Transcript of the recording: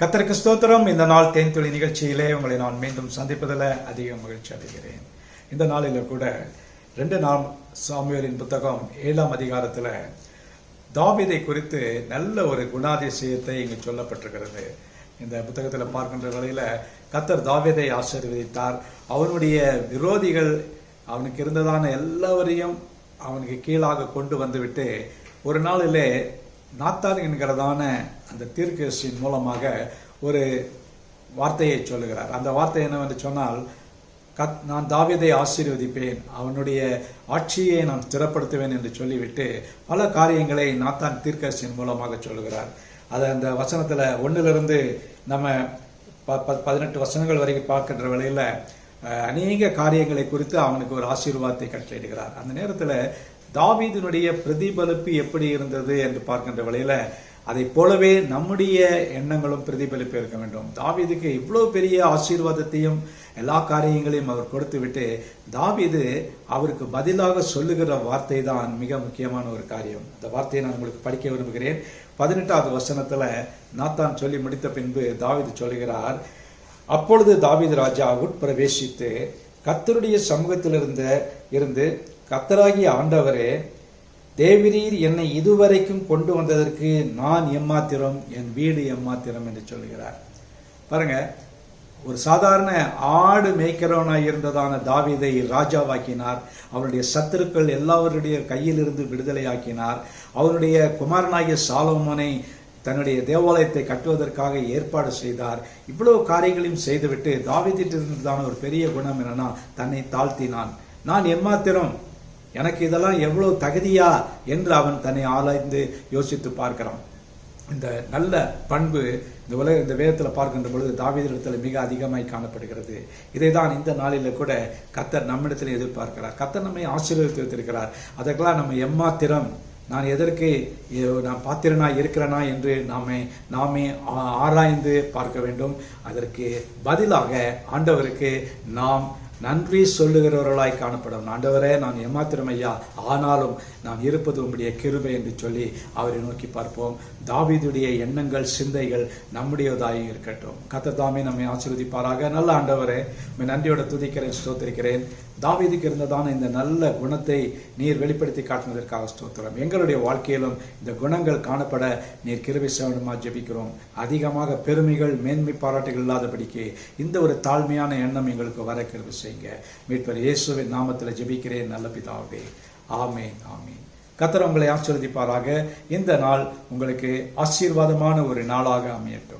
கர்த்தருக்கு ஸ்தோத்திரம். இந்த நாள் தேன்துளி நிகழ்ச்சியிலே உங்களை நான் மீண்டும் சந்திப்பதில் அதிக மகிழ்ச்சி அடைகிறேன். இந்த நாளில் கூட 2 சாமுவேலின் புத்தகம் 7ஆம் அதிகாரத்தில் தாவீதை குறித்து நல்ல ஒரு குணாதிசயத்தை இங்கு சொல்லப்பட்டிருக்கிறது. இந்த புத்தகத்தில் பார்க்கின்ற வேளையில் கர்த்தர் தாவீதை ஆசீர்வதித்தார். அவனுடைய விரோதிகள் அவனுக்கு இருந்ததான எல்லாவரையும் அவனுக்கு கீழாக கொண்டு வந்துவிட்டு ஒரு நாளிலே நாத்தான் என்கிறதான அந்த தீர்க்கதரிசியின் மூலமாக ஒரு வார்த்தையை சொல்லுகிறார். அந்த வார்த்தை என்னவென்று சொன்னால், நான் தாவீதை ஆசீர்வதிப்பேன், அவனுடைய ஆட்சியை நான் ஸ்திரப்படுத்துவேன் என்று சொல்லிவிட்டு பல காரியங்களை நாத்தான் தீர்க்கதரிசியின் மூலமாக சொல்லுகிறார். அதை அந்த வசனத்தில் 1லிருந்து நம்ம 18 வசனங்கள் வரைக்கும் பார்க்கின்ற வேளையில் அநேக காரியங்களை குறித்து அவனுக்கு ஒரு ஆசீர்வாதத்தை கட்டளையிடுகிறார். அந்த நேரத்தில் தாவீதினுடைய பிரதிபலிப்பு எப்படி இருந்தது என்று பார்க்கின்ற வேளையில அதை போலவே நம்முடைய எண்ணங்களும் பிரதிபலிப்பு இருக்க வேண்டும். தாவீதுக்கு இவ்வளவு பெரிய ஆசீர்வாதத்தையும் எல்லா காரியங்களையும் அவர் கொடுத்து விட்டு தாவீது அவருக்கு பதிலாக சொல்லுகிற வார்த்தை தான் மிக முக்கியமான ஒரு காரியம். அந்த வார்த்தையை நான் உங்களுக்கு படிக்க விரும்புகிறேன். 18வது வசனத்துல நாத்தான் சொல்லி முடித்த பின்பு தாவீது சொல்லுகிறார், அப்பொழுது தாவீது ராஜா உட்பிரவேசித்து கர்த்தருடைய சமூகத்திலிருந்து கர்த்தராகிய ஆண்டவரே, தேவரீர் என்னை இதுவரைக்கும் கொண்டு வந்ததற்கு நான் எம்மாத்திரம், என் வீடு எம்மாத்திரம் என்று சொல்கிறார். பாருங்க, ஒரு சாதாரண ஆடு மேய்க்கிறவனாய் இருந்ததான தாவீதை ராஜாவாக்கினார். அவருடைய சத்துருக்கள் எல்லாவருடைய கையிலிருந்து விடுதலையாக்கினார். அவருடைய குமாரனாகிய சாலோமோனை தன்னுடைய தேவாலயத்தை கட்டுவதற்காக ஏற்பாடு செய்தார். இவ்வளவு காரியங்களையும் செய்துவிட்டு தாவீதிற்கு இருந்ததான ஒரு பெரிய குணம் என்னன்னா, தன்னை தாழ்த்தினான். நான் எம்மாத்திரம், எனக்கு இதெல்லாம் எவ்வளவு தகுதியா என்று அவன் தன்னை ஆராய்ந்து யோசித்து பார்க்கிறான். இந்த நல்ல பண்பு இந்த வேதத்தில் பார்க்கின்ற பொழுது தாவீதிடத்தில் மிக அதிகமாய் காணப்படுகிறது. இதை தான் இந்த நாளில் கூட கர்த்தர் நம்மிடத்தில் எதிர்பார்க்கிறார். கர்த்தர் நம்மை ஆசீர்வதித்து வைத்திருக்கிறார். அதற்கெல்லாம் நம்ம எம்மாத்திரம், நான் எதற்கு நான் பாத்திரனாய் இருக்கிறேனா என்று நாமே ஆராய்ந்து பார்க்க வேண்டும். அதற்கு பதிலாக ஆண்டவருக்கு நாம் நன்றி சொல்லுகிறவர்களாய் காணப்படும். ஆண்டவரே, நான் ஏமாத்திரம் ஐயா, ஆனாலும் நான் இருப்பது உம்முடைய கிருபை என்று சொல்லி அவரை நோக்கி பார்ப்போம். தாவீதுடைய எண்ணங்கள் சிந்தைகள் நம்முடையதாயும் இருக்கட்டும். கர்த்தர் தாமே நம்மை ஆசீர்வதிப்பாராக. நல்ல ஆண்டவரே, நன்றியோட துதிக்கிறேன், ஸ்தோத்திரிக்கிறேன். தாவீதுக்கு இருந்ததான இந்த நல்ல குணத்தை நீர் வெளிப்படுத்தி காட்டினதற்காக ஸ்தோத்திரம். எங்களுடைய வாழ்க்கையிலும் இந்த குணங்கள் காணப்பட நீர் கிருபை செய்யணுமா ஜெபிக்கிறோம். அதிகமாக பெருமைகள் மேன்மை பாராட்டுகள் இல்லாதபடிக்கு இந்த ஒரு தாழ்மையான எண்ணம் எங்களுக்கு வர கிருபை செய்யுங்க. மீட்பர் இயேசுவின் நாமத்தில் ஜெபிக்கிறேன் நல்ல பிதாவே, ஆமேன், ஆமேன். கர்த்தர் உங்களை ஆசீர்வதிப்பாராக. இந்த நாள் உங்களுக்கு ஆசீர்வாதமான ஒரு நாளாக அமையட்டும்.